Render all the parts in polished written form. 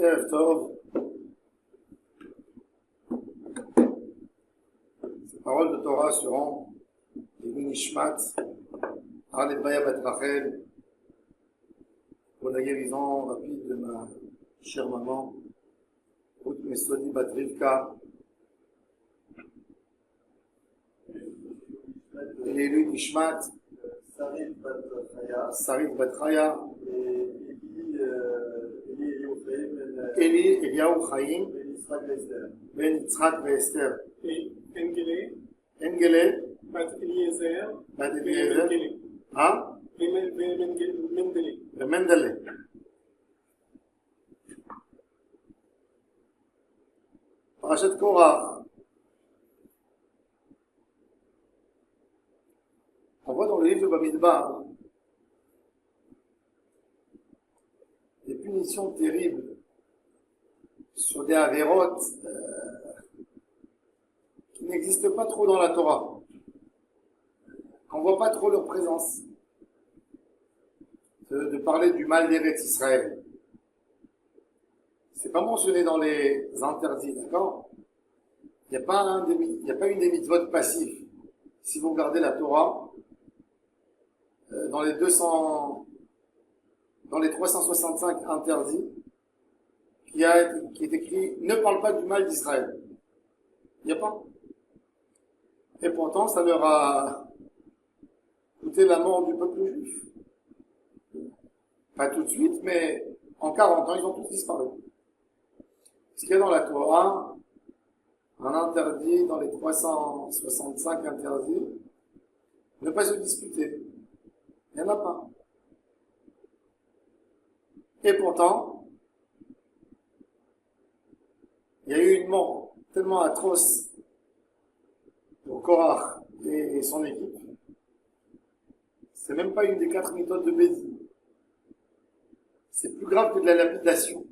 Erev Tov. Ces paroles de Torah seront les Nishmat, Arlebaya Bat Rachel, pour la guérison rapide de ma chère maman, Ruth Mesodi Bat Rivka, et l'élu Nishmat, Sarit Bat Chaya, Eli Eliyahu Chaim, Ben Yitzhak Esther, Engele, Bat Eliezer, Bat Eliezer, hein? Mendele. Parashat Korach. On voit dans le livre de Bamidbar des punitions terribles sur des avérotes qui n'existent pas trop dans la Torah. On ne voit pas trop leur présence. De parler du mal d'Eretz Israël. C'est pas mentionné dans les interdits, d'accord? Il n'y a pas une des mitzvot passives. Si vous regardez la Torah, dans les 365 interdits, qui est écrit, ne parle pas du mal d'Israël. Il n'y a pas. Et pourtant, ça leur a coûté la mort du peuple juif. Pas tout de suite, mais en 40 ans, ils ont tous disparu. Ce qu'il y a dans la Torah, un interdit dans les 365 interdits, ne pas se disputer. Il n'y en a pas. Et pourtant, il y a eu une mort tellement atroce pour Korach et son équipe. C'est même pas une des 4 méthodes de Bézi. C'est plus grave que de la lapidation.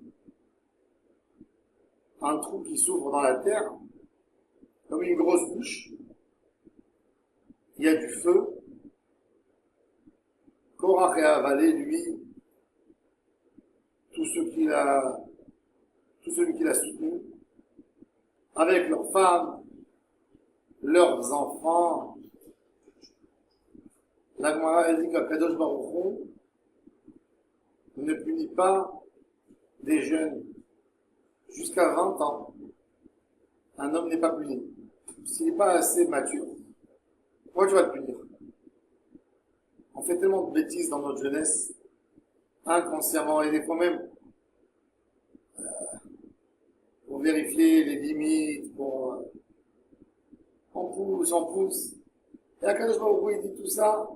Un trou qui s'ouvre dans la terre, comme une grosse bouche. Il y a du feu. Korach a avalé, lui, tout celui qui l'a soutenu, avec leurs femmes, leurs enfants. La Gemara a dit qu'Akadosh Baruch Hu ne punit pas des jeunes jusqu'à 20 ans. Un homme n'est pas puni. S'il n'est pas assez mature, pourquoi tu vas le punir? On fait tellement de bêtises dans notre jeunesse, inconsciemment, et des fois même, pour vérifier les limites, on pousse. Et à quand je vois où il dit tout ça,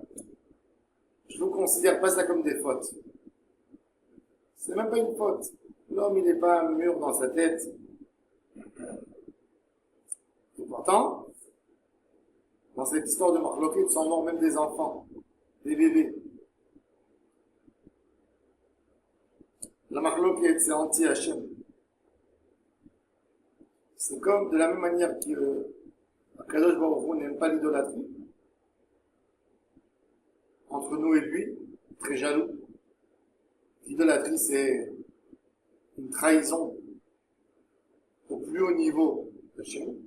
je ne considère pas ça comme des fautes. C'est même pas une faute. L'homme, il n'est pas mûr dans sa tête. Et pourtant, dans cette histoire de Marloquet, sont morts même des enfants, des bébés. La Marloquet, c'est anti-Hachem. C'est comme de la même manière que Akadosh Baruch Hu n'aime pas l'idolâtrie. Entre nous et lui, très jaloux. L'idolâtrie, c'est une trahison au plus haut niveau de chez nous.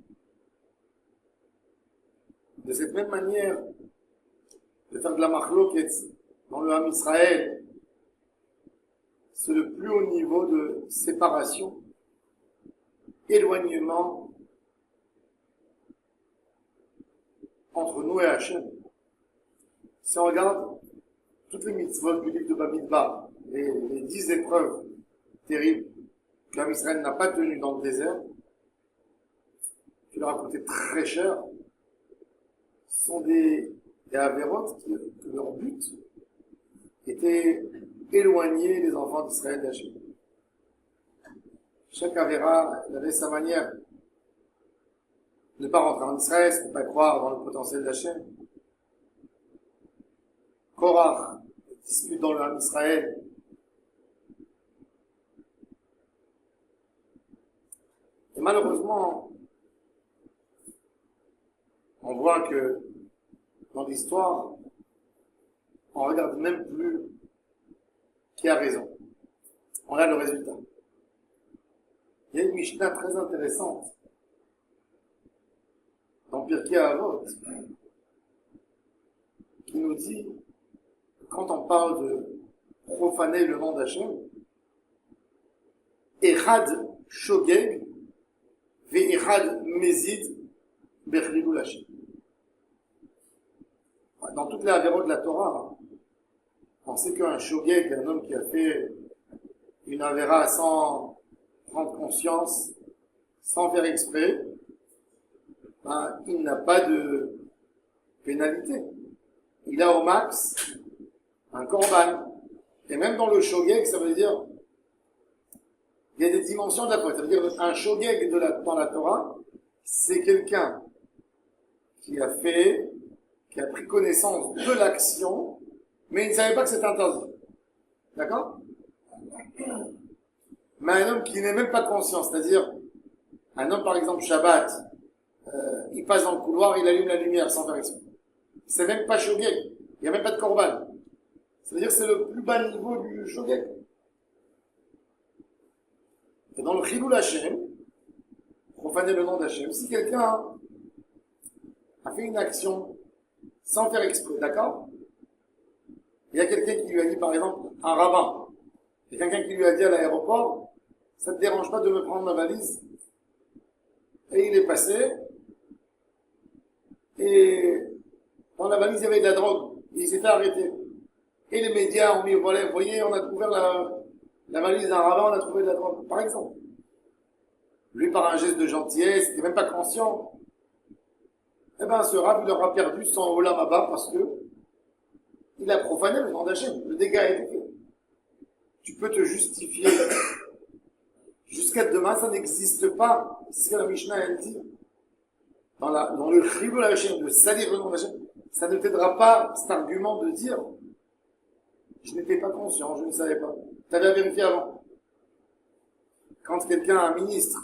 De cette même manière, de faire de la machloket dans le Ham Israël, c'est le plus haut niveau de séparation, éloignement entre nous et Hachem. Si on regarde toutes les mitzvot du livre de Bamidbar, les 10 épreuves terribles que l'Am Israël n'a pas tenues dans le désert, qui leur a coûté très cher, sont des avérotes que leur but était éloigner les enfants d'Israël d'Hachem. Chaque avéra avait sa manière de ne pas rentrer en Israël, de ne pas croire dans le potentiel d'Hachem. Korach dispute dans le Ham Israël. Et malheureusement, on voit que dans l'histoire, on ne regarde même plus qui a raison. On a le résultat. Il y a une Mishnah très intéressante dans Pirkei Avot qui nous dit que quand on parle de profaner le nom d'Hachem, Echad Shogeg ve Echad Mezid Bechilul Hashem. Dans toutes les avérots de la Torah, on sait qu'un Shogeg, un homme qui a fait une avéra sans prendre conscience, sans faire exprès, il n'a pas de pénalité. Il a au max un korban. Et même dans le shogeg, ça veut dire, il y a des dimensions de la faute. Ça veut dire un shogeg dans la Torah, c'est quelqu'un qui a pris connaissance de l'action, mais il ne savait pas que c'était interdit. D'accord? Mais un homme qui n'est même pas conscient, c'est-à-dire, un homme par exemple Shabbat, il passe dans le couloir, il allume la lumière sans faire exprès. C'est même pas shogeg, il n'y a même pas de korban. Ça veut dire que c'est le plus bas niveau du shogeg. Et dans le Chilul Hashem, profaner le nom d'Hachem, si quelqu'un a fait une action sans faire exprès, d'accord? Il y a quelqu'un qui lui a dit, par exemple, un rabbin, il y a quelqu'un qui lui a dit à l'aéroport, ça ne te dérange pas de me prendre ma valise? Et il est passé, et dans la valise il y avait de la drogue, et il s'est fait arrêter. Et les médias ont mis, voilà, vous voyez, on a découvert la valise d'un rabbin, on a trouvé de la drogue, par exemple. Lui, par un geste de gentillesse, il n'était même pas conscient. Eh ben, ce rabbin, il aura perdu son olam haba parce que il a profané le nom d'Hachem. Le dégât a été fait. Tu peux te justifier. Jusqu'à demain, ça n'existe pas. C'est ce que la Mishnah, elle dit. Dans le Chilul Hashem, de salir le nom d'Hachem, ça ne t'aidera pas, cet argument de dire je n'étais pas conscient, je ne savais pas. Tu avais à vérifier avant. Quand quelqu'un, un ministre,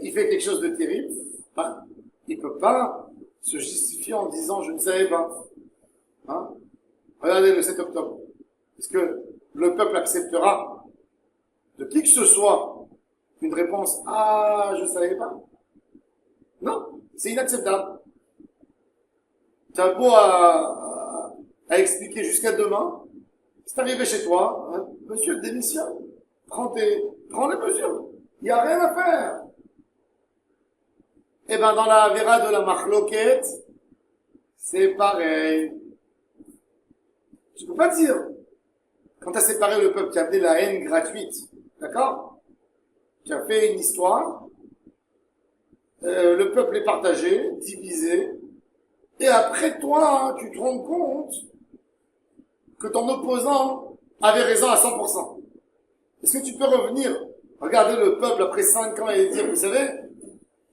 il fait quelque chose de terrible, il ne peut pas se justifier en disant je ne savais pas. Regardez le 7 octobre. Est-ce que le peuple acceptera de qui que ce soit une réponse ah je ne savais pas? Non, c'est inacceptable. Tu as beau à expliquer jusqu'à demain, c'est arrivé chez toi, monsieur, démissionne, prends les mesures, il n'y a rien à faire. Eh ben, dans la Avera de la Machloket, c'est pareil. Tu peux pas dire, quand tu as séparé le peuple, tu as amené la haine gratuite, d'accord? Tu as fait une histoire, le peuple est partagé, divisé, et après toi, tu te rends compte que ton opposant avait raison à 100%. Est-ce que tu peux revenir, regarder le peuple après 5 ans et dire, vous savez,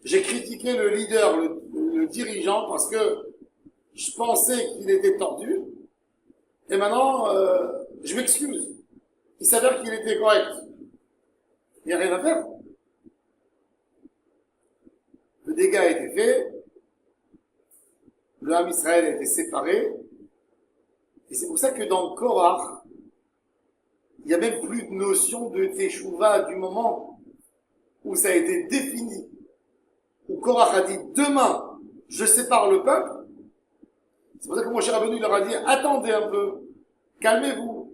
j'ai critiqué le leader, le dirigeant, parce que je pensais qu'il était tordu, et maintenant, je m'excuse. Il s'avère qu'il était correct. Il n'y a rien à faire. Le dégât a été fait, le Ham Israël a été séparé, et c'est pour ça que dans le Korach, il n'y a même plus de notion de Teshuvah du moment où ça a été défini. Où Korach a dit, demain, je sépare le peuple. C'est pour ça que Moshe Rabbeinu leur a dit, attendez un peu, calmez-vous.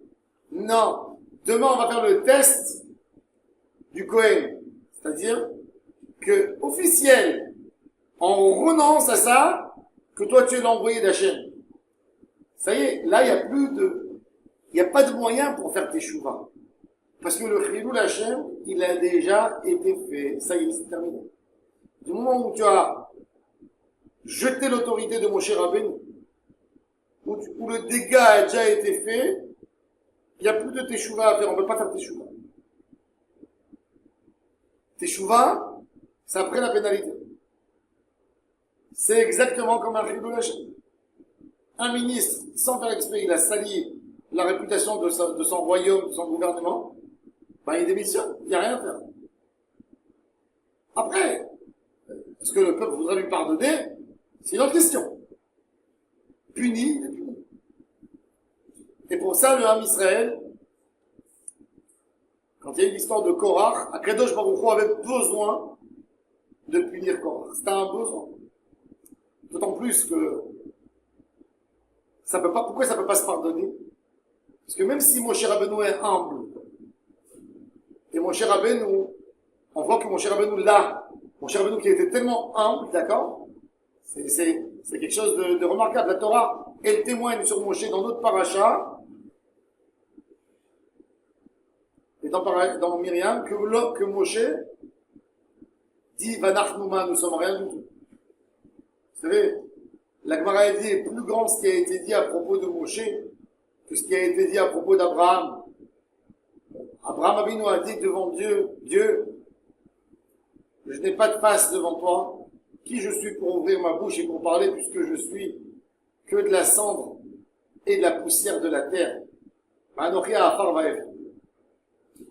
Non, demain on va faire le test du Kohen. C'est-à-dire que, officiel, on renonce à ça, que toi tu es l'envoyé d'Hachem. Ça y est, là il n'y a pas de moyen pour faire tes chouvas. Parce que le Chilul Hashem, il a déjà été fait. Ça y est, c'est terminé. Du moment où tu as jeté l'autorité de Moshe Rabbeinu, où le dégât a déjà été fait, il n'y a plus de teshuva à faire, on ne peut pas faire teshuva. Teshuva, c'est après la pénalité. C'est exactement comme un Chilul Hashem. Un ministre, sans faire exprès, il a sali la réputation de son royaume, de son gouvernement, il démissionne, il n'y a rien à faire. Après, est-ce que le peuple voudrait lui pardonner? C'est une autre question. Puni, il est puni. Et pour ça, le Ham Israël, quand il y a eu l'histoire de Korach, Akadosh Baruch Hu avait besoin de punir Korach. C'était un besoin. D'autant plus que ça peut pas, pourquoi ça peut pas se pardonner? Parce que même si Moshe Rabbeinu est humble, et Moshe Rabbeinu, on voit que Moshe Rabbeinu là, Moshe Rabbeinu qui était tellement humble, d'accord? C'est quelque chose de remarquable. La Torah, elle témoigne sur Moshe dans notre paracha, et dans Myriam, que Moshe dit, Vanachnouma, nous sommes rien du tout. Vous savez, la Gemara dit, est plus grand ce qui a été dit à propos de Moshe que ce qui a été dit à propos d'Abraham. Abraham Avinu a dit devant Dieu, Dieu, je n'ai pas de face devant toi. Qui je suis pour ouvrir ma bouche et pour parler puisque je suis que de la cendre et de la poussière de la terre.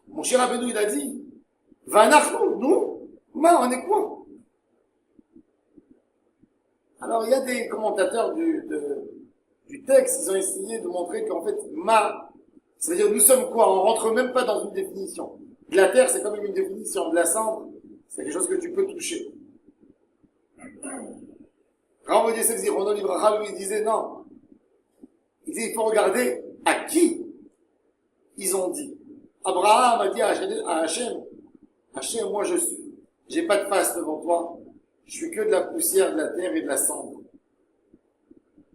Mon cher Rabbeinu, il a dit, Vanachnu, nous, on est quoi? Alors, il y a des commentateurs du texte, ils ont essayé de montrer qu'en fait, ça veut dire nous sommes quoi? On rentre même pas dans une définition. De la terre, c'est quand même une définition. De la cendre, c'est quelque chose que tu peux toucher. Rav Libracha, lui, il disait non. Il disait, il faut regarder à qui ils ont dit. Abraham a dit à Hachem, Hachem, moi je suis. J'ai pas de face devant toi. Je suis que de la poussière, de la terre et de la cendre.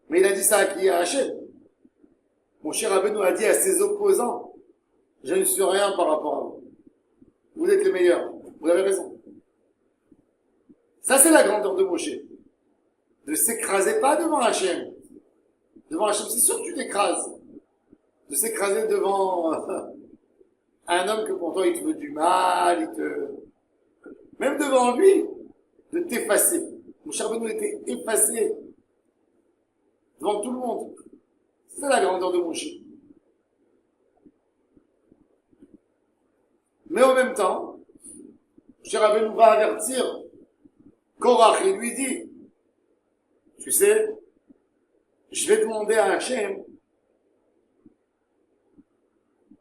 Mais il a dit ça à qui? À Hachem. Mon cher Rabbeinu a dit à ses opposants, je ne suis rien par rapport à vous. Vous êtes les meilleurs. Vous avez raison. Ça, c'est la grandeur de Moshe. Ne s'écraser pas devant Hachem. Devant Hachem, c'est sûr que tu t'écrases. De s'écraser devant un homme que pour toi il te veut du mal, même devant lui, de t'effacer. Mon cher Benoît était effacé devant tout le monde. C'est la grandeur de Moshe. Mais en même temps, Moshe Rabbeinu va avertir Korach et lui dit, tu sais, je vais demander à Hachem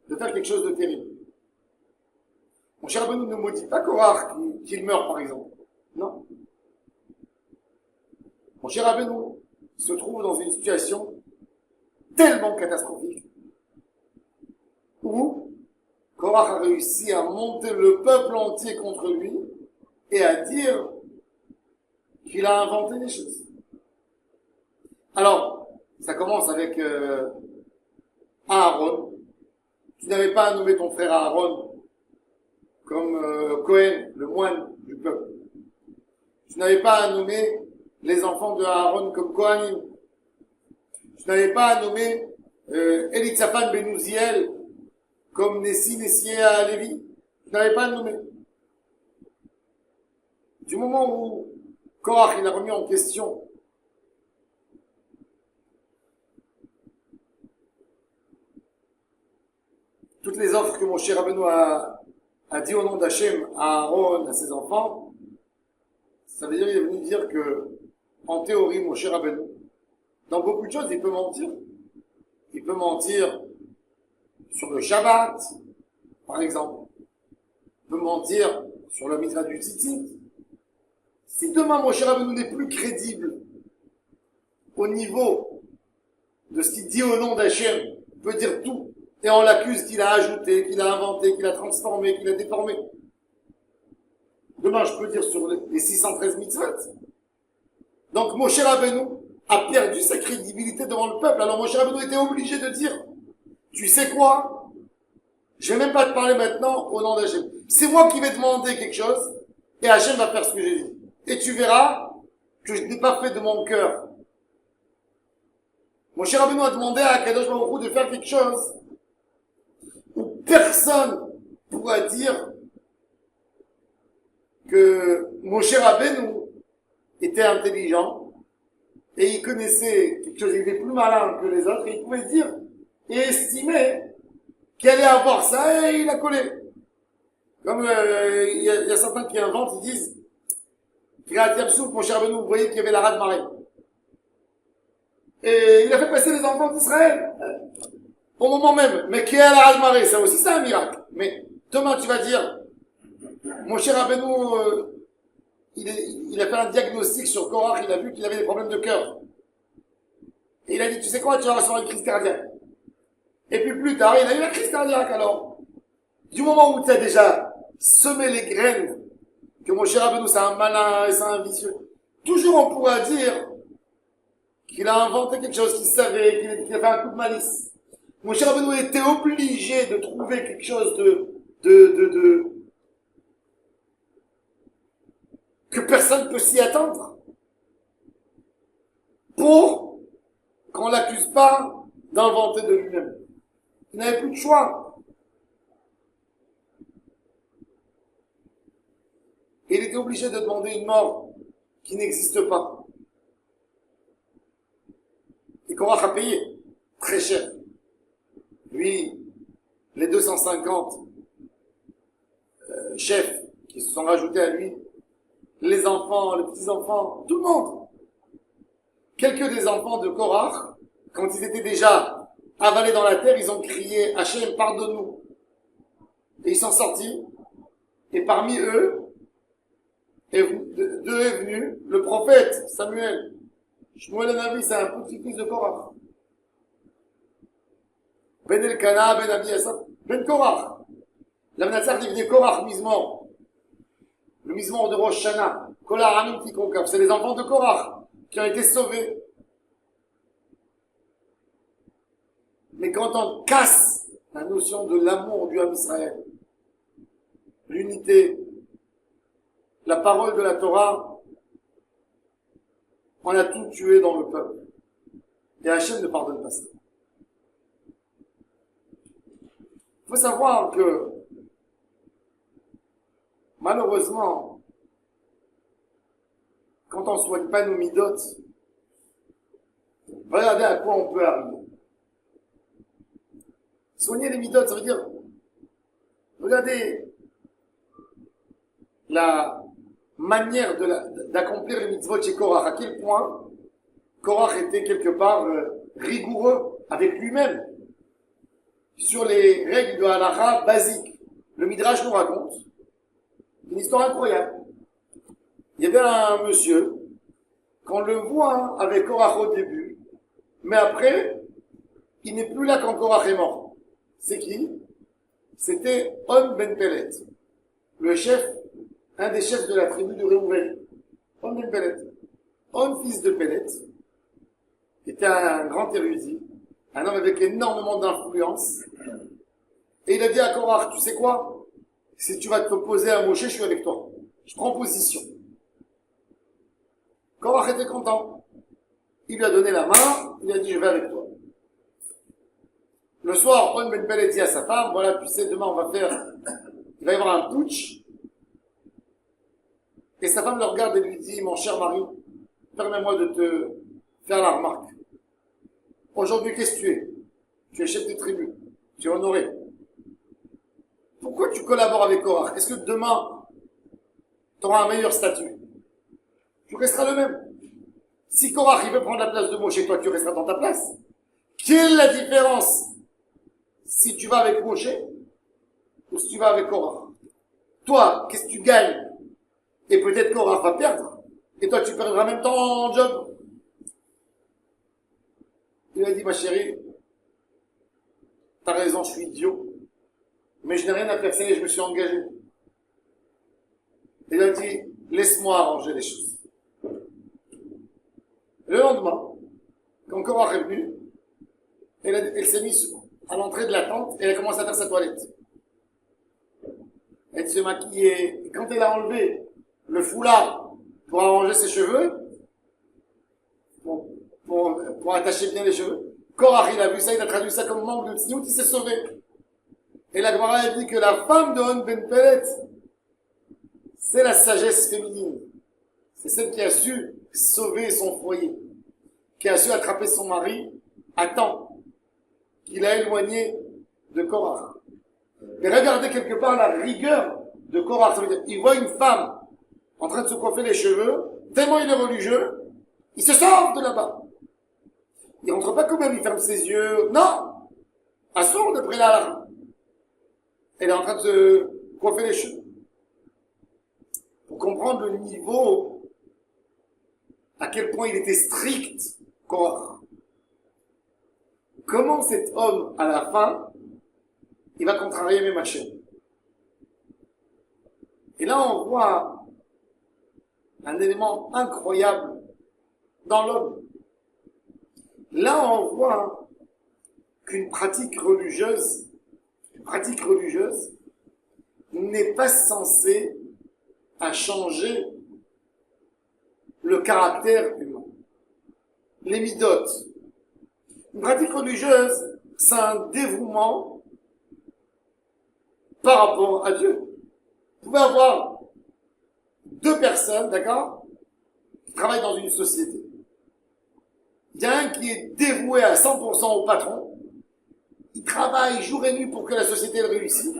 de faire quelque chose de terrible. Mon cher Rabbeinu ne maudit pas Korach qu'il meurt, par exemple. Non. Mon cher Rabbeinu se trouve dans une situation tellement catastrophique où Korach a réussi à monter le peuple entier contre lui et à dire qu'il a inventé des choses. Alors, ça commence avec Aaron. Tu n'avais pas à nommer ton frère Aaron comme Cohen, le moine du peuple. Tu n'avais pas à nommer les enfants de Aaron comme Kohanim. Tu n'avais pas à nommer Elitzaphan ben Uziel comme Nessie à Lévi. Tu n'avais pas à le nommer. Du moment où Korach il a remis en question toutes les offres que mon cher Rabbeinu a dit au nom d'Hachem à Aaron, à ses enfants, ça veut dire, il est venu dire que, en théorie, mon cher Rabbeinu, dans beaucoup de choses, il peut mentir. Il peut mentir sur le Shabbat, par exemple. Il peut mentir sur le mitzvah du tzitzit. Si demain, mon cher Rabbeinu n'est plus crédible au niveau de ce qu'il dit au nom d'Hachem, il peut dire tout. Et on l'accuse qu'il a ajouté, qu'il a inventé, qu'il a transformé, qu'il a déformé. Demain, je peux dire sur les 613 mitzvot. Donc, Moshe Rabbeinu a perdu sa crédibilité devant le peuple. Alors, Moshe Rabbeinu était obligé de dire, tu sais quoi? Je vais même pas te parler maintenant au nom d'Hachem. C'est moi qui vais demander quelque chose, et Hachem va faire ce que j'ai dit. Et tu verras que je n'ai pas fait de mon cœur. Moshe Rabbeinu a demandé à Kadosh Baruch Hu de faire quelque chose où personne pourra dire que Moshe Rabbeinu était intelligent et il connaissait quelque chose, il était plus malin que les autres et il pouvait dire et estimer qu'il allait avoir ça et il a collé. Comme il y a certains qui inventent, ils disent Moshe Rabbeinu, vous voyez qu'il y avait la rade marée. Et il a fait passer les enfants d'Israël au moment même. Mais qui est la rade marée, ça aussi c'est un miracle. Mais Demain, tu vas dire, mon cher Rabbeinu, il a fait un diagnostic sur Korach, il a vu qu'il avait des problèmes de cœur. Et il a dit, tu sais quoi, tu vas recevoir une crise cardiaque. Et puis plus tard, il a eu la crise cardiaque alors. Du moment où tu as déjà semé les graines, que mon cher Rabbeinu c'est un malin et c'est un vicieux, toujours on pourra dire qu'il a inventé quelque chose qu'il savait, qu'il a fait un coup de malice. Mon cher Rabbeinu était obligé de trouver quelque chose que personne ne peut s'y attendre. Pour qu'on l'accuse pas d'inventer de lui-même. Il n'avait plus de choix. Et il était obligé de demander une mort qui n'existe pas. Et Korach a payé très cher. Lui, les 250 chefs qui se sont rajoutés à lui, les enfants, les petits-enfants, tout le monde. Quelques des enfants de Korach, quand ils étaient déjà avalés dans la terre, ils ont crié « Hachem, pardonne-nous ». Et ils sont sortis. Et parmi eux, est venu le prophète Samuel. Shmuel Navi, c'est un petit-fils de Korach. Ben Elkana, Ben Abiasap, Ben Korach. La Menatzar devenait Korach Mizmor. Le Mizmor de Rosh Hashanah. Kol Haramim Tikrokav. C'est les enfants de Korach qui ont été sauvés. Mais quand on casse la notion de l'amour du Ham Israël, l'unité, la parole de la Torah, on a tout tué dans le peuple. Et Hachem ne pardonne pas ça. Il faut savoir que, malheureusement, quand on ne soigne pas nos midotes, regardez à quoi on peut arriver. Soigner les midotes, ça veut dire, regardez la manière d'accomplir les mitzvot chez Korach, à quel point Korach était quelque part rigoureux avec lui-même sur les règles de halakha basiques. Le Midrash nous raconte une histoire incroyable. Il y avait un monsieur, qu'on le voit avec Korach au début, mais après, il n'est plus là quand Korach est mort. C'est qui? C'était On Ben Pelet, le chef, un des chefs de la tribu de Réhouven. On Ben Pelet. On, fils de Pelet, était un grand érudit, un homme avec énormément d'influence, et il a dit à Korach, tu sais quoi? Si tu vas t'opposer à Moshe, je suis avec toi. Je prends position. Korach était content. Il lui a donné la main, il a dit, je vais avec toi. Le soir, On Ben Pelet dit à sa femme, voilà, tu sais, demain on va faire, il va y avoir un putsch. Et sa femme le regarde et lui dit, mon cher mari, permets-moi de te faire la remarque. Aujourd'hui, qu'est-ce que tu es? Tu es chef de tribu. Tu es honoré. Pourquoi tu collabores avec Korach? Est-ce que demain, tu auras un meilleur statut? Tu resteras le même. Si Korach, il veut prendre la place de Moshe, toi, tu resteras dans ta place. Quelle est la différence si tu vas avec Moshe ou si tu vas avec Korach? Toi, qu'est-ce que tu gagnes? Et peut-être Korach va perdre. Et toi, tu perdras même ton job. Il a dit, ma chérie, t'as raison, je suis idiot. Mais je n'ai rien à faire, et je me suis engagé. Il a dit, laisse-moi arranger les choses. Le lendemain, quand Korach est venu, elle s'est mise à l'entrée de la tente et elle a commencé à faire sa toilette. Elle se maquillait. Et quand elle a enlevé le foulard pour arranger ses cheveux, pour attacher bien les cheveux, Korach, il a vu ça, il a traduit ça comme manque de tzniut, il s'est sauvé. Et la Gemara a dit que la femme de On Ben Pelet, c'est la sagesse féminine. C'est celle qui a su sauver son foyer, qui a su attraper son mari à temps, qu'il a éloigné de Korach. Et regardez quelque part la rigueur de Korach. Ça veut dire, il voit une femme en train de se coiffer les cheveux, tellement il est religieux, il se sort de là-bas. Il rentre pas quand même, il ferme ses yeux. Non! Assourd d'après la. Elle est en train de se coiffer les cheveux. Pour comprendre le niveau, à quel point il était strict, Korach. Comment cet homme, à la fin, il va contrarier mes machines. Et là, on voit un élément incroyable dans l'homme. Là, on voit qu'une pratique religieuse n'est pas censée à changer le caractère humain. Les midotes. Une pratique religieuse, c'est un dévouement par rapport à Dieu. Vous pouvez avoir deux personnes, d'accord, qui travaillent dans une société. Il y a un qui est dévoué à 100% au patron. Il travaille jour et nuit pour que la société réussisse.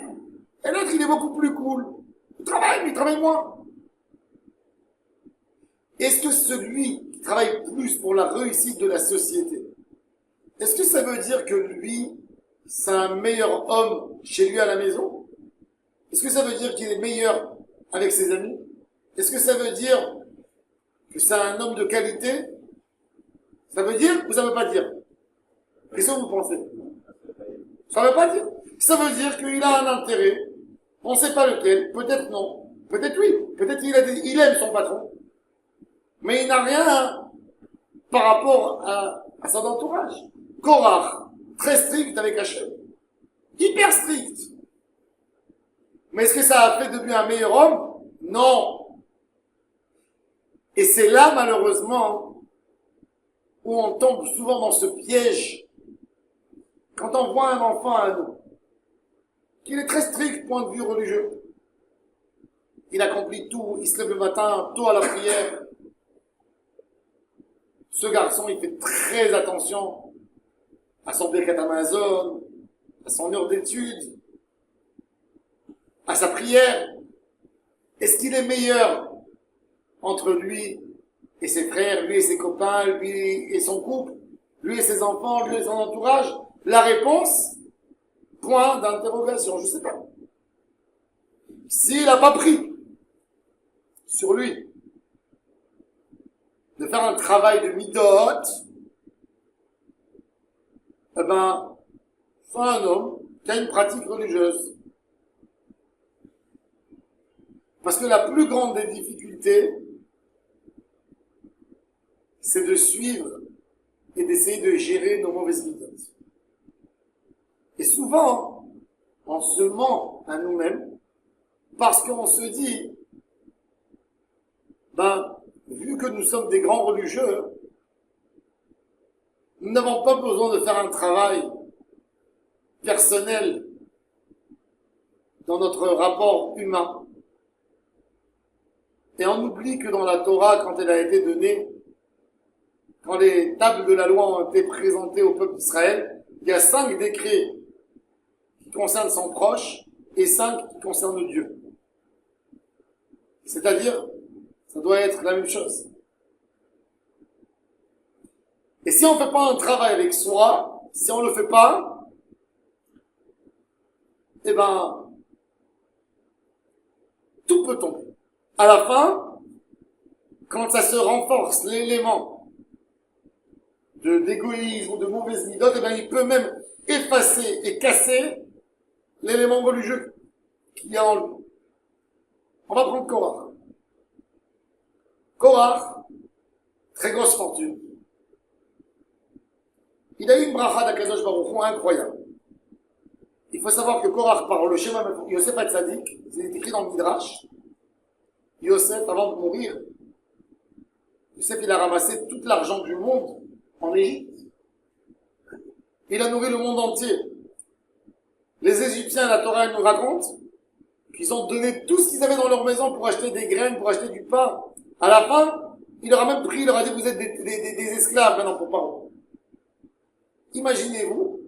Et l'autre, il est beaucoup plus cool. Il travaille, mais il travaille moins. Est-ce que celui qui travaille plus pour la réussite de la société, est-ce que ça veut dire que lui, c'est un meilleur homme chez lui à la maison? Est-ce que ça veut dire qu'il est meilleur avec ses amis? Est-ce que ça veut dire que c'est un homme de qualité? Ça veut dire ou ça veut pas dire? Qu'est-ce que vous pensez? Ça veut pas dire. Ça veut dire qu'il a un intérêt. On ne sait pas lequel. Peut-être non. Peut-être oui. Peut-être il aime son patron. Mais il n'a rien par rapport à son entourage. Korach, très strict avec Hachem. Hyper strict. Mais est-ce que ça a fait de lui un meilleur homme? Non. Et c'est là, malheureusement, où on tombe souvent dans ce piège. Quand on voit un enfant à nous, qu'il est très strict, point de vue religieux. Il accomplit tout, il se lève le matin, tôt à la prière. Ce garçon, il fait très attention à son Birkat Hamazon, à son heure d'étude, à sa prière. Est-ce qu'il est meilleur entre lui et ses frères, lui et ses copains, lui et son couple, lui et ses enfants, lui et son entourage? La réponse, point d'interrogation, je sais pas. S'il n'a pas pris sur lui de faire un travail de midot, eh ben, c'est un homme qui a une pratique religieuse. Parce que la plus grande des difficultés, c'est de suivre et d'essayer de gérer nos mauvaises midotes. Et souvent, on se ment à nous-mêmes parce qu'on se dit, vu que nous sommes des grands religieux, nous n'avons pas besoin de faire un travail personnel dans notre rapport humain. Et on oublie que dans la Torah, quand elle a été donnée, quand les tables de la loi ont été présentées au peuple d'Israël, il y a 5 décrets qui concernent son proche et 5 qui concernent Dieu. C'est-à-dire, ça doit être la même chose. Et si on ne fait pas un travail avec soi, si on ne le fait pas, eh ben, tout peut tomber. À la fin, quand ça se renforce, l'élément d'égoïsme ou de mauvaise midote, eh ben, il peut même effacer et casser l'élément religieux qu'il y a en lui. On va prendre Korach. Korach, très grosse fortune. Il a eu une bracha d'Akadosh Baruch Hu incroyable. Il faut savoir que Korach, par le schéma Yosef Hatzadik, c'est écrit dans le Midrash, Yosef, avant de mourir, Yosef, il a ramassé tout l'argent du monde en Égypte. Il a nourri le monde entier. Les Égyptiens, la Torah, elle nous raconte qu'ils ont donné tout ce qu'ils avaient dans leur maison pour acheter des graines, pour acheter du pain. À la fin, il leur a même pris, il leur a dit, vous êtes des esclaves maintenant pour Paro. Imaginez-vous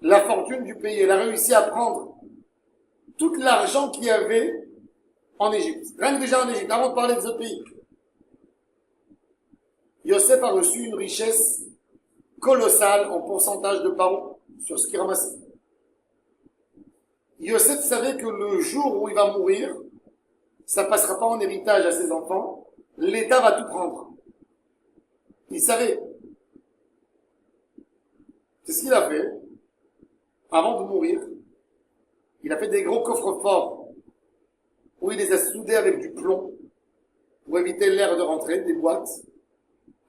la fortune du pays. Elle a réussi à prendre tout l'argent qu'il y avait en Égypte. Rien que déjà en Égypte, avant de parler des autres pays. Yosef a reçu une richesse colossale en pourcentage de Paro sur ce qu'il ramassait. Yosef savait que le jour où il va mourir, ça passera pas en héritage à ses enfants, l'État va tout prendre. Il savait. C'est ce qu'il a fait. Avant de mourir, il a fait des gros coffres forts où il les a soudés avec du plomb pour éviter l'air de rentrer, des boîtes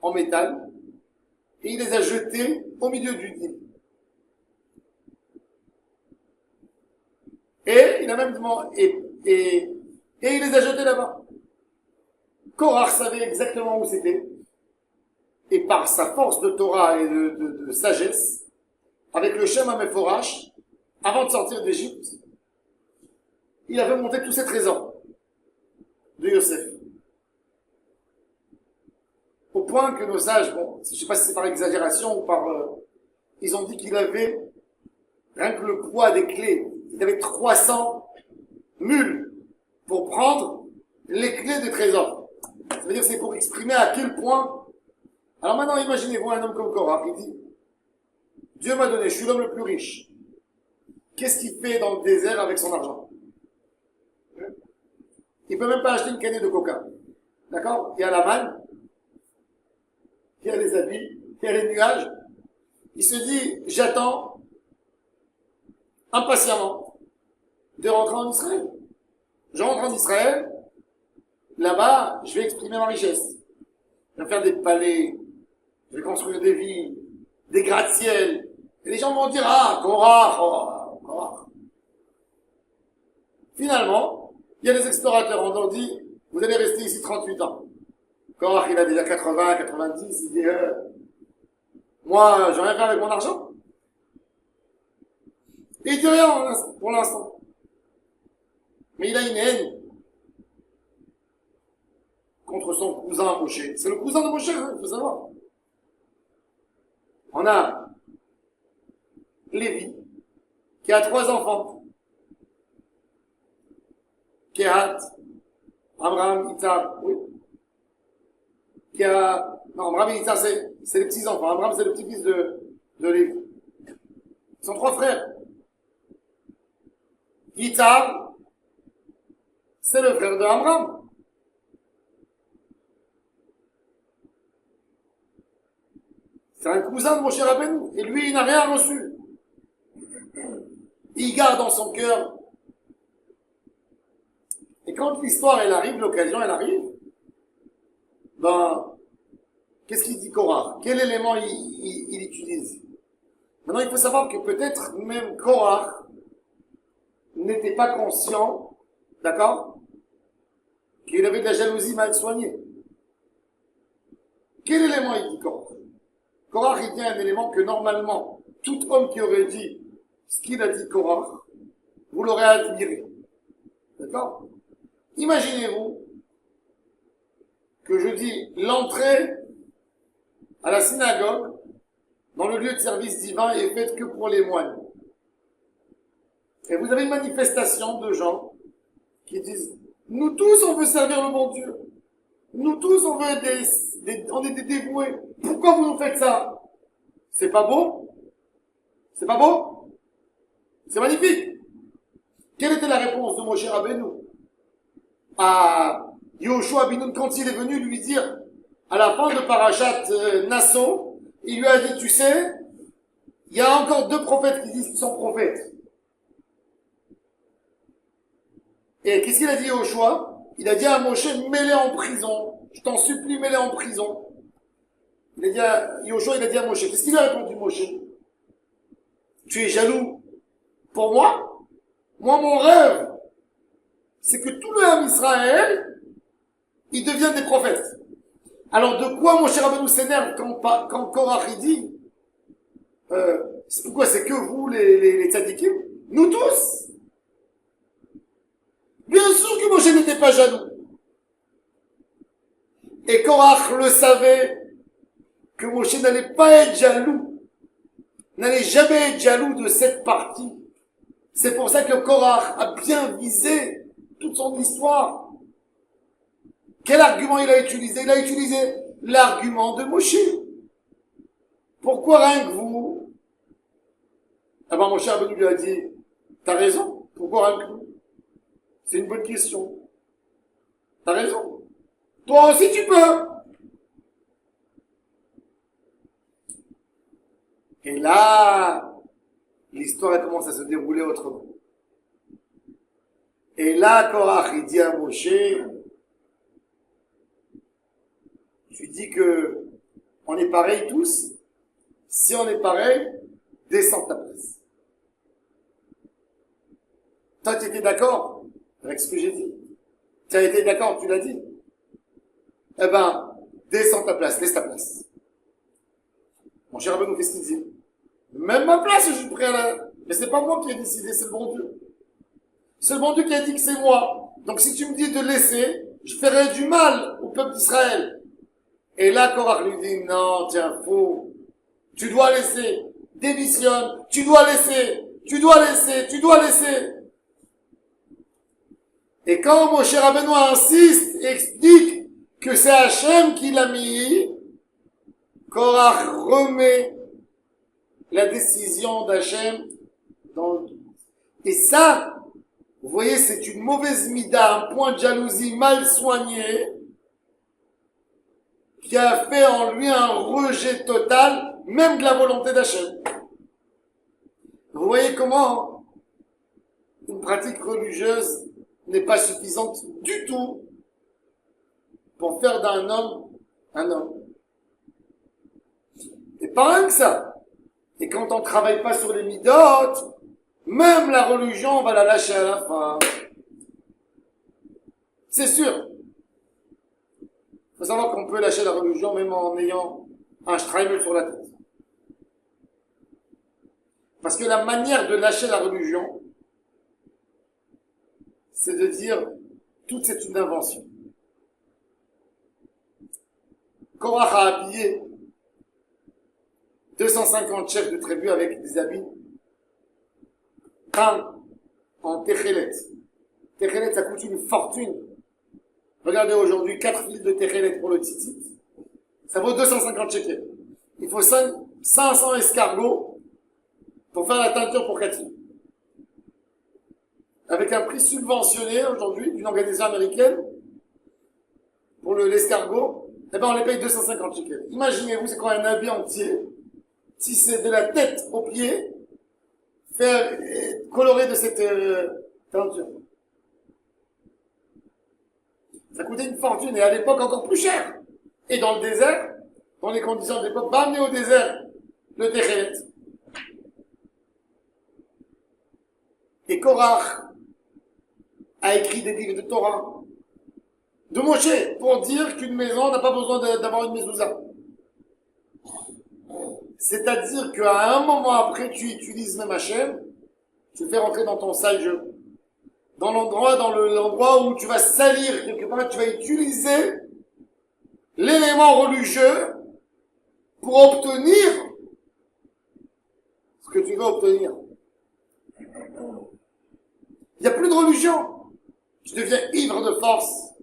en métal, et il les a jetés au milieu du Nil. Et il a même demandé, et il les a jetés là-bas. Korach savait exactement où c'était, et par sa force de Torah et de sagesse, avec le Shem HaMeforash, avant de sortir d'Égypte, il avait monté tous ses trésors de Yosef. Au point que nos sages, bon, je ne sais pas si c'est par exagération ou par... ils ont dit qu'il avait, rien que le poids des clés, il avait 300 mules pour prendre les clés des trésors. Ça veut dire que c'est pour exprimer à quel point... Alors maintenant, imaginez-vous un homme comme Korah, il dit, Dieu m'a donné, je suis l'homme le plus riche. Qu'est-ce qu'il fait dans le désert avec son argent? Il peut même pas acheter une canette de coca. D'accord? Il y a la manne, il y a les habits, il y a les nuages. Il se dit, j'attends impatiemment de rentrer en Israël. Je rentre en Israël, là-bas, je vais exprimer ma richesse. Je vais faire des palais, je vais construire des villes, des gratte-ciel. Et les gens vont dire, ah, Korah, Korah. Finalement, il y a des explorateurs, on leur dit, vous allez rester ici 38 ans. Korah, il a déjà 80, 90, il dit, moi, j'ai rien fait avec mon argent. Et il dit rien pour l'instant. Mais il a une haine contre son cousin Moshe. C'est le cousin de Moshe, il faut savoir. On a Lévi, qui a 3 enfants. Kehat, Abraham, Yitzhak, oui. Non, Abraham et Yitzhak, c'est les petits-enfants. Abraham, c'est le petit-fils de Lévi. Ils sont 3 frères. Yitzhak, c'est le frère de Abraham. C'est un cousin de Moshe Rabbeinu. Et lui, il n'a rien reçu. Il garde dans son cœur. Et quand l'histoire, elle arrive, l'occasion, elle arrive, ben, qu'est-ce qu'il dit Korah? Quel élément il utilise? Maintenant, il faut savoir que peut-être même Korah n'était pas conscient, d'accord, qu'il avait de la jalousie mal soignée. Quel élément il dit Korah? Korah, il dit un élément que normalement, tout homme qui aurait dit ce qu'il a dit Korah, vous l'aurez admiré. D'accord? Imaginez-vous que je dis l'entrée à la synagogue, dans le lieu de service divin, est faite que pour les moines. Et vous avez une manifestation de gens qui disent, nous tous on veut servir le bon Dieu. Nous tous on veut on est des dévoués. Pourquoi vous nous faites ça? C'est pas beau? C'est pas beau? C'est magnifique. Quelle était la réponse de Moshe Rabbeinu à Yoshua ben Nun quand il est venu lui dire, à la fin de Parashat Nasso, il lui a dit, tu sais, il y a encore 2 prophètes qui disent qu'ils sont prophètes. Et qu'est-ce qu'il a dit Yoshua? Il a dit à Moshe, mets-les en prison. Je t'en supplie, mets-les en prison. Il a dit à Yoshua, il a dit à Moshe, qu'est-ce qu'il a répondu Moshe? Tu es jaloux pour moi? Moi, mon rêve, c'est que tout le Ham Israël, ils deviennent des prophètes. Alors, de quoi Moshe Rabbeinu s'énerve quand Korah dit, c'est pourquoi c'est que vous, les tzadikim? Nous tous? Bien sûr que Moshe n'était pas jaloux. Et Korah le savait, que Moshe n'allait pas être jaloux, n'allait jamais être jaloux de cette partie. C'est pour ça que Korah a bien visé toute son histoire. Quel argument il a utilisé? Il a utilisé l'argument de Moshe. Pourquoi rien que vous? Ah ben Moshe Rabbeinu lui a dit, t'as raison, Pourquoi un clou? C'est une bonne question. T'as raison. Toi aussi tu peux. Et là, l'histoire elle commence à se dérouler autrement. Et là, Korach, il dit à Moshe, tu dis que on est pareil tous. Si on est pareil, descends ta place. Toi, tu étais d'accord avec ce que j'ai dit? Tu as été d'accord, tu l'as dit? Eh ben, descends ta place, laisse ta place. Mon cher Rabbeinu, qu'est-ce qu'il dit? Même ma place, je suis prêt à la... Mais c'est pas moi qui ai décidé, c'est le bon Dieu. C'est le bon Dieu qui a dit que c'est moi. Donc si tu me dis de laisser, je ferai du mal au peuple d'Israël. Et là, Korach lui dit, non, tiens, faux. Tu dois laisser. Démissionne. Tu dois laisser. Tu dois laisser. Tu dois laisser. Et quand Moshe Rabbeinu insiste et explique que c'est Hachem qui l'a mis, Korach remet la décision d'Hachem dans le doute. Et ça, vous voyez, c'est une mauvaise mida, un point de jalousie mal soigné, qui a fait en lui un rejet total, même de la volonté d'Hachem. Vous voyez comment une pratique religieuse n'est pas suffisante du tout pour faire d'un homme un homme. Et pas rien que ça. Et quand on ne travaille pas sur les midotes, même la religion, on va la lâcher à la fin. C'est sûr. Il faut savoir qu'on peut lâcher la religion même en ayant un streimel sur la tête. Parce que la manière de lâcher la religion, c'est de dire, tout c'est une invention. Korach a habillé 250 chefs de tribu avec des habits peints en techelet. Techelet, ça coûte une fortune. Regardez aujourd'hui, 4 fils de techelet pour le tzitzit. Ça vaut 250 shekels. Il faut 500 escargots pour faire la teinture pour 4 filles. Avec un prix subventionné aujourd'hui d'une organisation américaine pour l'escargot, eh ben on les paye 250 shekels. Imaginez-vous, c'est quand un habit entier, si c'est de la tête aux pieds, faire coloré de cette teinture. Ça coûtait une fortune et à l'époque encore plus cher. Et dans le désert, dans les conditions de l'époque, va amener au désert le techelet. Et Korach a écrit des livres de Torah, de Moshe, pour dire qu'une maison n'a pas besoin d'avoir une mezouza. C'est-à-dire qu'à un moment après, tu utilises même Hachem, tu le fais rentrer dans ton sale jeu. Dans l'endroit où tu vas salir quelque part, tu vas utiliser l'élément religieux pour obtenir ce que tu veux obtenir. Il n'y a plus de religion. Tu deviens ivre de force.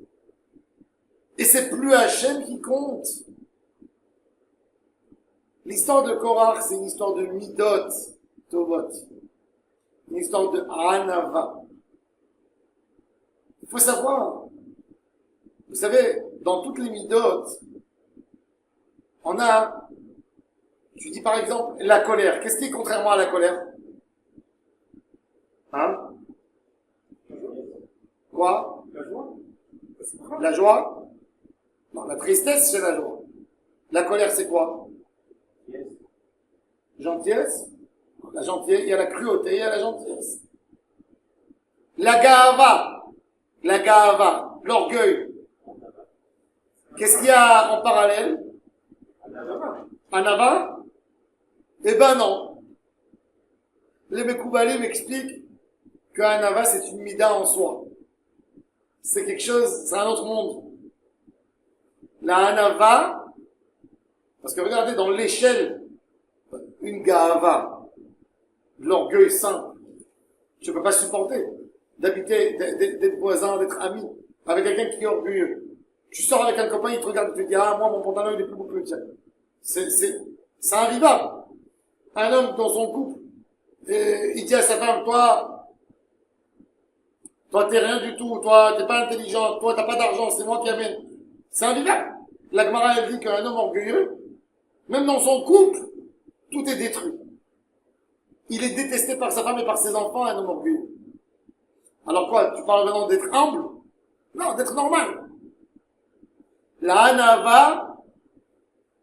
Et c'est plus Hachem qui compte. L'histoire de Korach, c'est une histoire de Midot, Tovot. Une histoire de Anava. Il faut savoir, vous savez, dans toutes les Midot, on a, tu dis par exemple, la colère. Qu'est-ce qui est contrairement à la colère? Hein? Quoi? La joie. La joie? Non, la tristesse, c'est la joie. La colère, c'est quoi? Gentillesse. La gentillesse, il y a la cruauté, il y a la gentillesse. La gava, l'orgueil. Qu'est-ce qu'il y a en parallèle? Anava? Eh ben non. Les Mekoubalés m'expliquent que Anava, c'est une mida en soi. C'est quelque chose, c'est un autre monde. La Anava, parce que regardez dans l'échelle, une gava, de l'orgueil saint, tu ne peux pas supporter d'habiter, d'être voisin, d'être ami, avec quelqu'un qui est orgueilleux. Tu sors avec un copain, il te regarde et te dit, ah, moi, mon pantalon, il est plus beau que le tien. C'est invivable. Un homme dans son couple, il dit à sa femme, toi, Toi, t'es rien du tout. Toi, t'es pas intelligent. Toi, t'as pas d'argent. C'est moi qui amène. C'est invivable. La Gemara, elle dit qu'un homme orgueilleux, même dans son couple, tout est détruit. Il est détesté par sa femme et par ses enfants, un homme orgueilleux. Alors quoi, tu parles maintenant d'être humble? Non, d'être normal. La Hanava,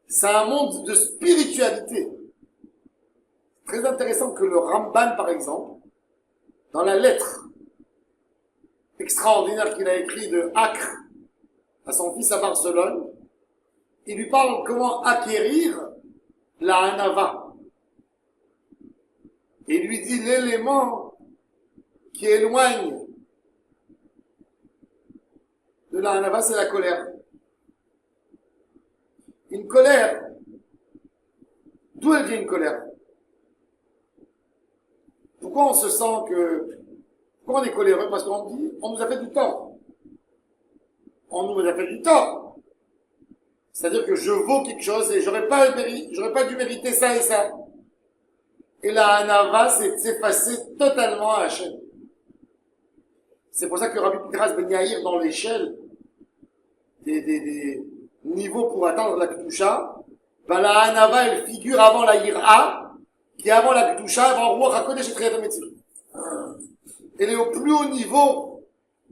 c'est un monde de spiritualité. Très intéressant que le Ramban, par exemple, dans la lettre extraordinaire qu'il a écrite de Acre à son fils à Barcelone, il lui parle comment acquérir la Hanava. Et il lui dit l'élément qui éloigne de la Hanava, c'est la colère. Une colère, d'où elle vient une colère? Pourquoi on se sent que... Pourquoi on est coléreux? Parce qu'on dit, on nous a fait du tort. On nous a fait du tort. C'est-à-dire que je vaux quelque chose et j'aurais pas dû mériter ça et ça. Et la Hanava, c'est s'effacer totalement à Hachem. C'est pour ça que Rabbi Pinchas Ben Yair, dans l'échelle des niveaux pour atteindre la Kedusha, ben la Hanava, elle figure avant la Yira, qui est avant la Kedusha, avant Ruach HaKodesh et Triyat HaMetzir. Elle est au plus haut niveau.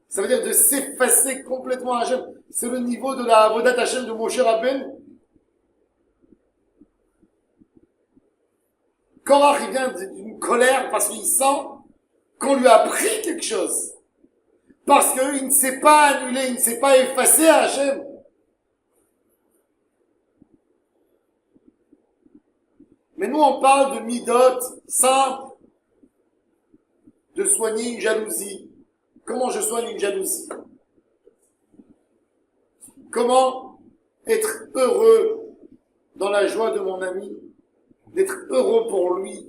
Ça veut dire de s'effacer complètement à Hachem. C'est le niveau de la Avodat Hachem de Moshe Rabbeinu. Korach, il vient d'une colère parce qu'il sent qu'on lui a pris quelque chose. Parce qu'il ne s'est pas annulé, il ne s'est pas effacé à Hachem. Mais nous, on parle de midot simple, de soigner une jalousie. Comment je soigne une jalousie? Comment être heureux dans la joie de mon ami, d'être heureux pour lui,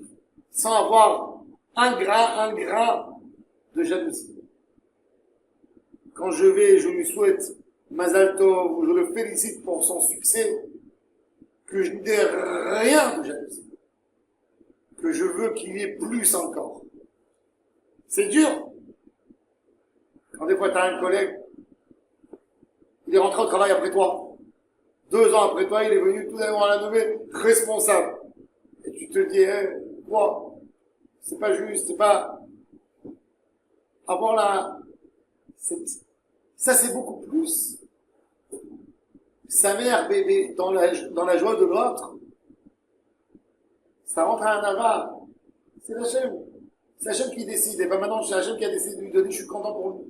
sans avoir un grain de jalousie. Quand je lui souhaite Mazal Tov, ou je le félicite pour son succès, que je n'ai rien de jalousie. Que je veux qu'il y ait plus encore. C'est dur. Quand des fois tu as un collègue, il est rentré au travail après toi. 2 ans après toi, il est venu tout d'un coup à la nommer responsable. Et tu te dis, quoi? C'est pas juste, c'est pas... Avoir la... Ça c'est beaucoup plus. Sa mère, bébé, dans la joie de l'autre, ça rentre à un avare. C'est Hachem. C'est Hachem qui décide. Et ben maintenant, c'est Hachem qui a décidé de lui donner, je suis content pour lui.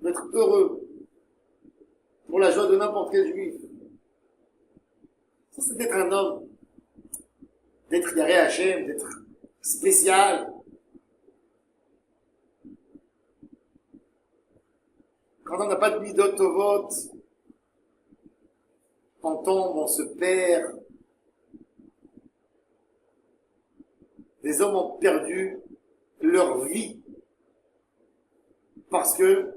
D'être heureux. Pour la joie de n'importe quel juif. Ça, c'est d'être un homme. D'être Yaré Hachem, d'être spécial. Quand on n'a pas de midot tovot, on tombe, on se perd. Les hommes ont perdu leur vie parce que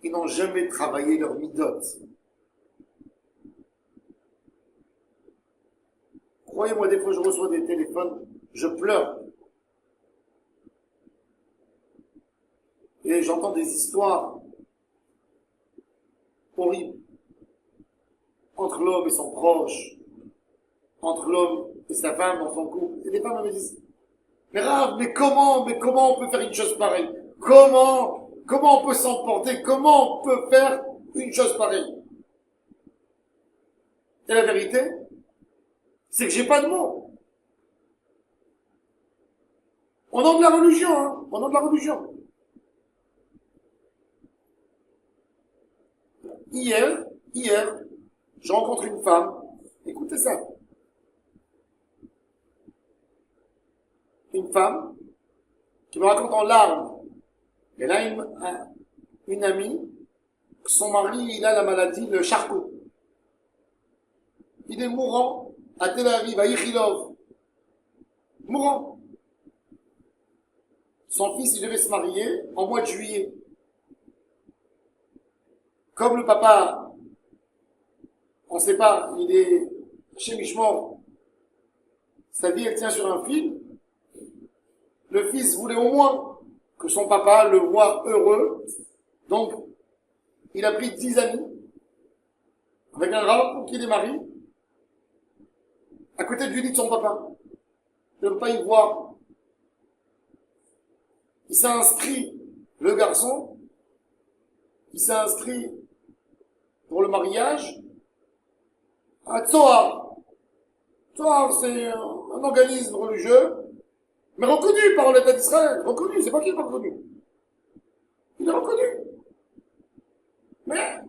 ils n'ont jamais travaillé leur midot. Croyez-moi, des fois je reçois des téléphones, je pleure. Et j'entends des histoires horribles entre l'homme et son proche, entre l'homme et sa femme dans son couple. Et les femmes me disent, mais Rav, mais comment on peut faire une chose pareille? Comment on peut s'emporter? Comment on peut faire une chose pareille? Et la vérité, c'est que j'ai pas de mots. Au nom de la religion, hein, au nom de la religion. Hier, je rencontre une femme, écoutez ça. Une femme qui me raconte en larmes. Elle a une amie, son mari, il a la maladie, le Charcot. Il est mourant à Tel Aviv, à Ichilov. Mourant. Son fils, il devait se marier en mois de juillet. Comme le papa, on ne sait pas, il est chez Mishmor. Sa vie, elle tient sur un fil. Le fils voulait au moins que son papa le voit heureux. Donc, il a pris 10 amis, avec un rabbin pour qui il est marié, à côté du lit de son papa. Il ne veut pas y voir. Il s'est inscrit, le garçon, il s'est inscrit pour le mariage à Tzohar. Tzohar, c'est un organisme religieux, mais reconnu par l'État d'Israël. Reconnu, c'est pas qu'il est pas reconnu. Il est reconnu. Mais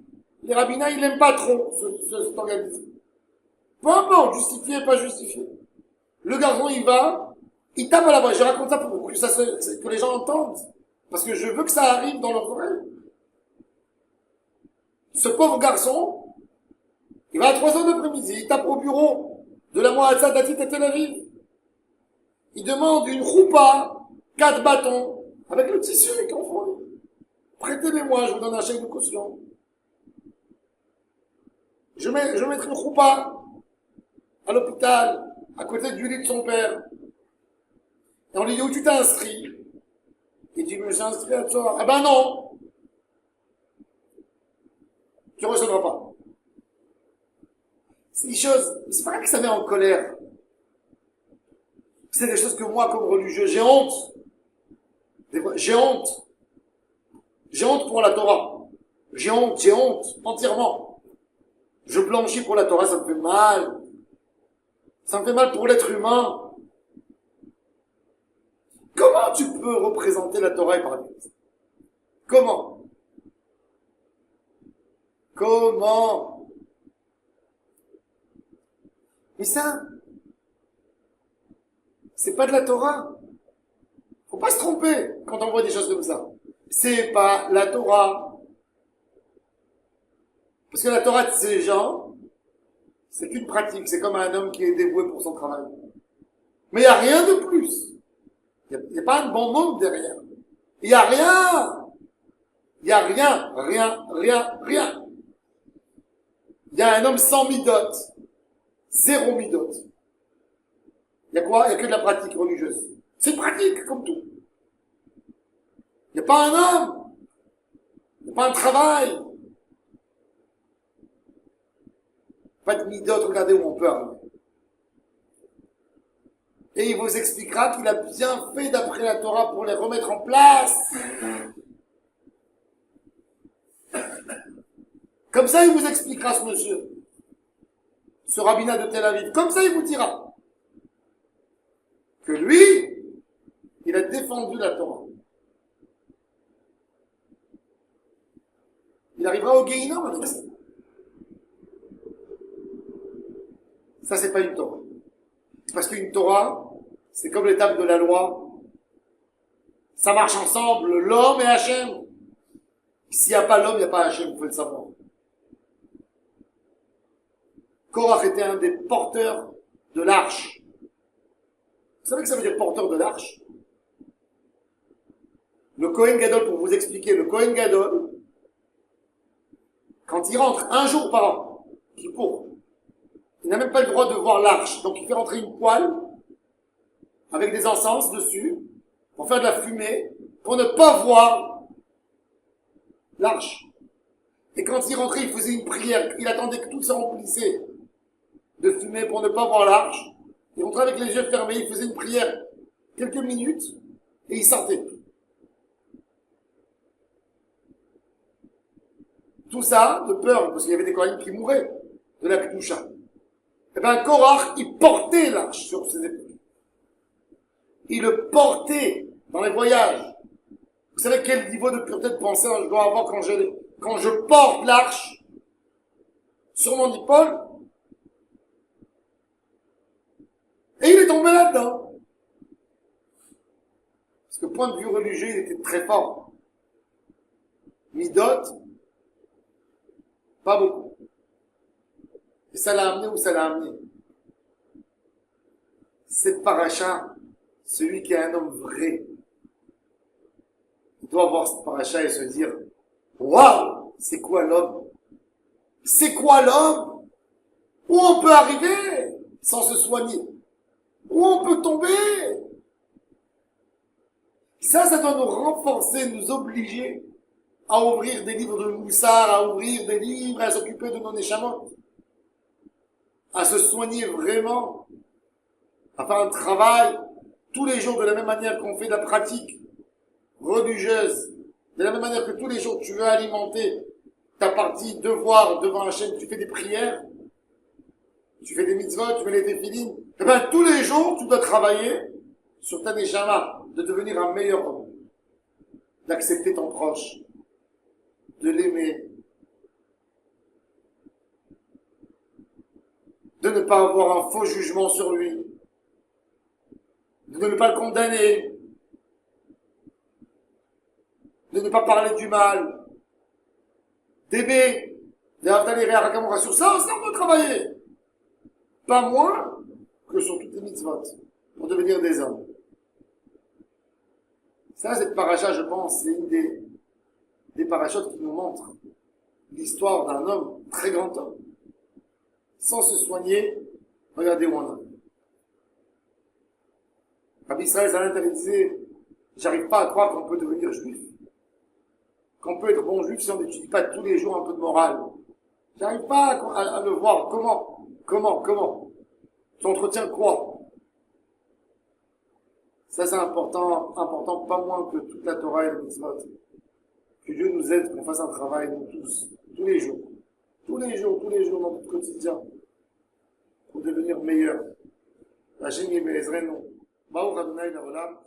les rabbinats, ils n'aiment pas trop cet organisme. Peu importe, justifié, pas justifié. Le garçon, il va, il tape à la voix. Je raconte ça pour que les gens entendent. Parce que je veux que ça arrive dans leur oreille. Ce pauvre garçon, il va à 3 heures d'après-midi, il tape au bureau de la Moatzat Datit à Tel Aviv. Il demande une roupa, 4 bâtons, avec le tissu qu'on fournit. Prêtez-les-moi, je vous donne un chèque de caution. Je mettrai une roupa à l'hôpital, à côté du lit de son père. Et on lui dit, où tu t'es inscrit? Il dit, je me suis inscrit à toi. Ah ben non! Tu ne recevras pas. C'est des choses, c'est pas que ça met en colère. C'est des choses que moi, comme religieux, j'ai honte. J'ai honte. J'ai honte pour la Torah. J'ai honte, entièrement. Je blanchis pour la Torah, ça me fait mal. Ça me fait mal pour l'être humain. Comment tu peux représenter la Torah et parler? Comment? Mais ça, c'est pas de la Torah. Faut pas se tromper quand on voit des choses comme ça. C'est pas la Torah. Parce que la Torah de ces gens, c'est qu'une pratique. C'est comme un homme qui est dévoué pour son travail. Mais il n'y a rien de plus. Il n'y a pas un bon mot derrière. Il n'y a rien. Il n'y a rien. Il y a un homme sans midot. 0 midot. Il y a quoi? Il n'y a que de la pratique religieuse. C'est pratique, comme tout. Il n'y a pas un homme. Il n'y a pas un travail. Pas de midot, regardez où on peut arriver. Et il vous expliquera qu'il a bien fait d'après la Torah pour les remettre en place. Comme ça, il vous expliquera ce monsieur. Ce rabbinat de Tel Aviv. Comme ça, il vous dira que lui, il a défendu la Torah. Il arrivera au Guéhinom avec ça. Ça, c'est pas une Torah. Parce qu'une Torah, c'est comme l'étape de la loi. Ça marche ensemble, l'homme et Hachem. S'il n'y a pas l'homme, il n'y a pas Hachem, vous pouvez le savoir. Korach était un des porteurs de l'arche. Vous savez que ça veut dire porteur de l'arche? Le Kohen Gadol, pour vous expliquer, le Kohen Gadol, quand il rentre un jour par an, il n'a même pas le droit de voir l'arche. Donc il fait rentrer une poêle avec des encens dessus pour faire de la fumée, pour ne pas voir l'arche. Et quand il rentrait, il faisait une prière. Il attendait que tout se remplissait de fumée pour ne pas voir l'arche. Il rentrait avec les yeux fermés, il faisait une prière quelques minutes et il sortait. Tout ça de peur, parce qu'il y avait des Kohanim qui mouraient de la Kedusha. Eh ben, Korach, il portait l'arche sur ses épaules. Il le portait dans les voyages. Vous savez quel niveau de pureté de pensée je dois avoir quand je porte l'arche sur mon épaule? Et il est tombé là-dedans. Parce que point de vue religieux, il était très fort. Midot, pas beaucoup. Et ça l'a amené où ça l'a amené? Cette paracha, celui qui est un homme vrai, il doit voir cette paracha et se dire, waouh, c'est quoi l'homme? C'est quoi l'homme? Où on peut arriver sans se soigner? Où on peut tomber? Ça doit nous renforcer, nous obliger à ouvrir des livres de Moussard, à ouvrir des livres, à s'occuper de nos Neshamot, à se soigner vraiment, à faire un travail tous les jours de la même manière qu'on fait de la pratique religieuse, de la même manière que tous les jours tu veux alimenter ta partie devoir devant Hachem, tu fais des prières, tu fais des mitzvot, tu mets les téphilines, et bien tous les jours tu dois travailler sur ta neshama, de devenir un meilleur homme, d'accepter ton proche, de l'aimer, de ne pas avoir un faux jugement sur lui, de ne pas le condamner, de ne pas parler du mal, d'aimer, sur ça aussi on doit travailler. Pas moins que sur toutes les mitzvot, pour devenir des hommes. Ça, cette paracha, je pense, c'est une des parachutes qui nous montrent l'histoire d'un homme, très grand homme. Sans se soigner, regardez où on est. Rabbi Israël Zanetter disait, j'arrive pas à croire qu'on peut devenir juif. Qu'on peut être bon juif si on n'étudie pas tous les jours un peu de morale. J'arrive pas à le voir. Comment tu entretiens quoi? Ça, c'est important, pas moins que toute la Torah et le mitzvot. Que Dieu nous aide, qu'on fasse un travail, nous tous, tous les jours, dans notre quotidien, pour devenir meilleurs. Hachem Yimezrenu. Baruch Adonai Leolam.